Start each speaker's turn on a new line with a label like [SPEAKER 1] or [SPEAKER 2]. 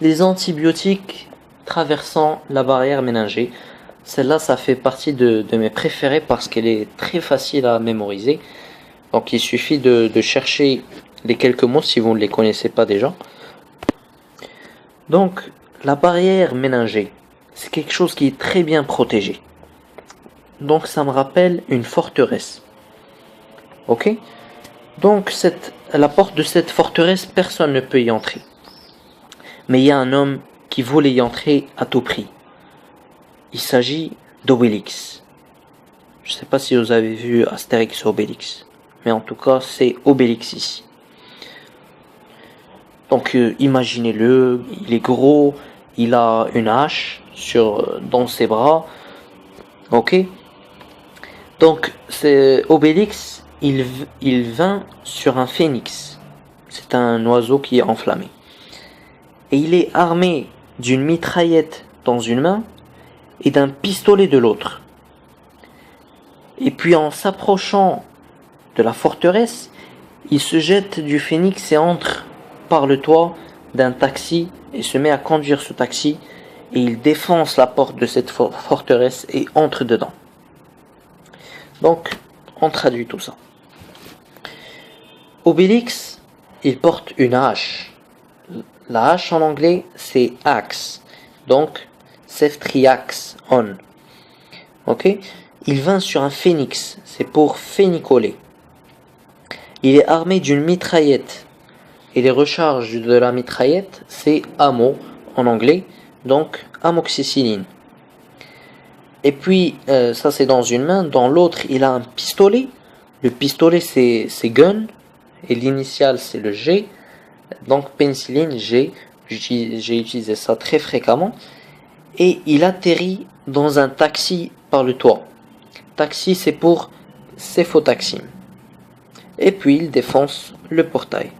[SPEAKER 1] les antibiotiques traversant la barrière méningée. Celle-là, ça fait partie de mes préférées parce qu'elle est très facile à mémoriser. Donc il suffit de chercher les quelques mots si vous ne les connaissez pas déjà. Donc la barrière méningée, c'est quelque chose qui est très bien protégé. Donc ça me rappelle une forteresse. Ok? Donc la porte de cette forteresse, personne ne peut y entrer. Mais il y a un homme qui voulait y entrer à tout prix. Il s'agit d'Obélix. Je ne sais pas si vous avez vu Astérix et Obélix. Mais en tout cas, c'est Obélix ici. Donc imaginez-le, il est gros, il a une hache dans ses bras. Ok? Donc c'est Obélix, il vint sur un phénix. C'est un oiseau qui est enflammé. Et il est armé d'une mitraillette dans une main et d'un pistolet de l'autre. Et puis en s'approchant de la forteresse, il se jette du phénix et entre par le toit d'un taxi et se met à conduire ce taxi et il défonce la porte de cette forteresse et entre dedans. Donc, on traduit tout ça. Obélix, il porte une hache. La hache en anglais, c'est axe. Donc, ceftriax on. Ok? Il vint sur un phénix, c'est pour phénicoler. Il est armé d'une mitraillette. Et les recharges de la mitraillette, c'est ammo en anglais, donc amoxicilline. Et puis, ça c'est dans une main, dans l'autre il a un pistolet. Le pistolet c'est gun, et l'initiale c'est le G, donc pénicilline G, j'ai utilisé ça très fréquemment. Et il atterrit dans un taxi par le toit. Taxi c'est pour céphotaxime. Et puis il défonce le portail.